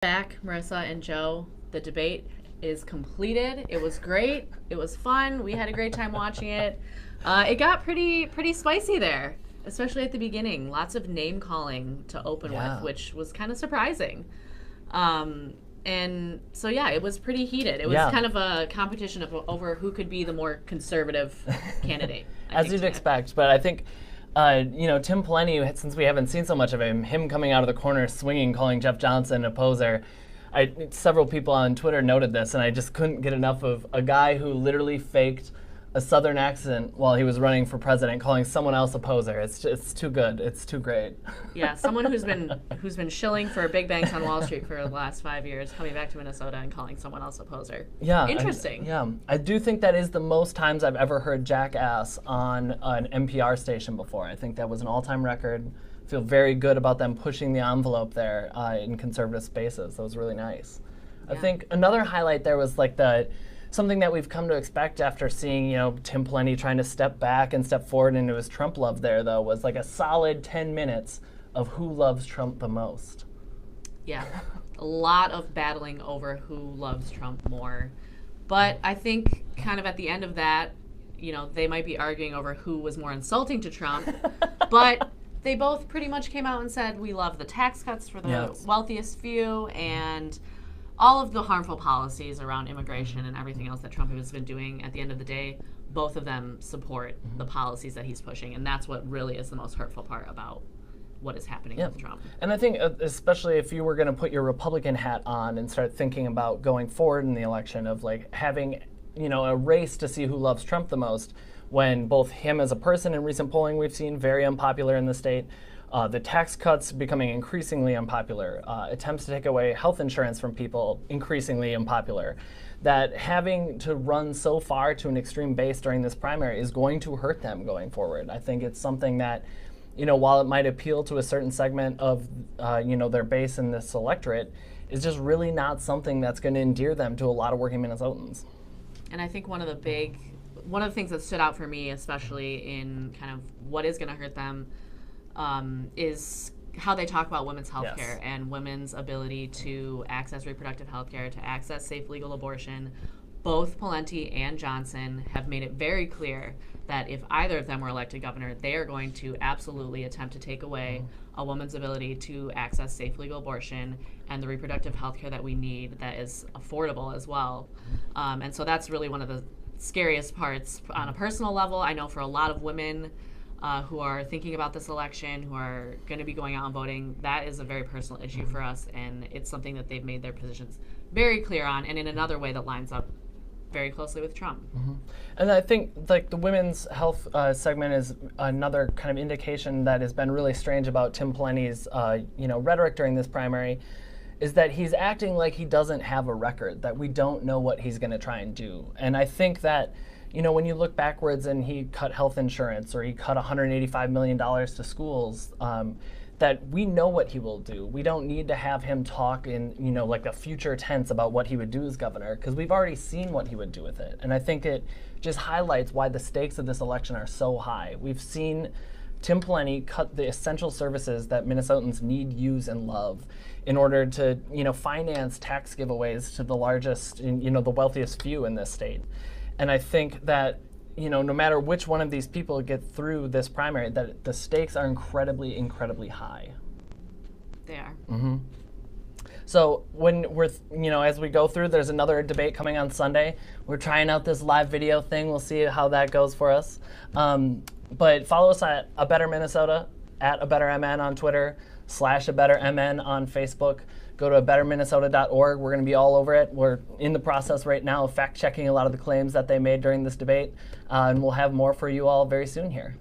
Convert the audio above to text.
Back, Marissa and Joe. The debate is completed. It was great. It was fun. We had a great time watching it. It got pretty spicy there, especially at the beginning. Lots of name calling to open with, which was kind of surprising. And so it was pretty heated. It was kind of a competition over who could be the more conservative candidate. As you'd expect, but I think Tim Pawlenty, since we haven't seen so much of him coming out of the corner swinging, calling Jeff Johnson a poser. Several people on Twitter noted this, and I just couldn't get enough of a guy who literally faked a Southern accent while he was running for president, calling someone else a poser. It's too good. It's too great. Yeah, someone who's been shilling for big banks on Wall Street for the last 5 years, coming back to Minnesota and calling someone else a poser. Yeah, interesting. I do think that is the most times I've ever heard jackass on an NPR station before. I think that was an all-time record. Feel very good about them pushing the envelope there in conservative spaces. That was really nice. Yeah. I think another highlight there was something that we've come to expect after seeing, Tim Pawlenty trying to step back and step forward into his Trump love there, though, was like a solid 10 minutes of who loves Trump the most. Yeah, a lot of battling over who loves Trump more. But I think kind of at the end of that, they might be arguing over who was more insulting to Trump. But they both pretty much came out and said, we love the tax cuts for the wealthiest few and all of the harmful policies around immigration and everything else that Trump has been doing. At the end of the day, both of them support the policies that he's pushing, and that's what really is the most hurtful part about what is happening with Trump. And I think especially if you were going to put your Republican hat on and start thinking about going forward in the election of having a race to see who loves Trump the most, when both him as a person in recent polling we've seen very unpopular in the state, the tax cuts becoming increasingly unpopular, attempts to take away health insurance from people increasingly unpopular, that having to run so far to an extreme base during this primary is going to hurt them going forward. I think it's something that, while it might appeal to a certain segment of, their base in this electorate, is just really not something that's going to endear them to a lot of working Minnesotans. And I think one of the things that stood out for me, especially in kind of what is going to hurt them, is how they talk about women's health care and women's ability to access reproductive health care, to access safe legal abortion. Both Pawlenty and Johnson have made it very clear that if either of them were elected governor, they are going to absolutely attempt to take away a woman's ability to access safe legal abortion and the reproductive health care that we need that is affordable as well. And so that's really one of the scariest parts on a personal level. I know for a lot of women who are thinking about this election, who are going to be going out and voting, that is a very personal issue for us, and it's something that they've made their positions very clear on, and in another way that lines up very closely with Trump. And I think the women's health segment is another kind of indication that has been really strange about Tim Pawlenty's rhetoric during this primary, is that he's acting like he doesn't have a record, that we don't know what he's going to try and do. And I think that when you look backwards and he cut health insurance or he cut $185 million to schools, that we know what he will do. We don't need to have him talk in, a future tense about what he would do as governor, because we've already seen what he would do with it. And I think it just highlights why the stakes of this election are so high. We've seen Tim Pawlenty cut the essential services that Minnesotans need, use, and love in order to, finance tax giveaways to the largest, the wealthiest few in this state. And I think that, no matter which one of these people get through this primary, that the stakes are incredibly, incredibly high. They are. So when we're, as we go through, there's another debate coming on Sunday. We're trying out this live video thing. We'll see how that goes for us. But follow us at A Better Minnesota, at A Better MN on Twitter, /A Better MN on Facebook. Go to abetterminnesota.org. We're going to be all over it. We're in the process right now of fact-checking a lot of the claims that they made during this debate, and we'll have more for you all very soon here.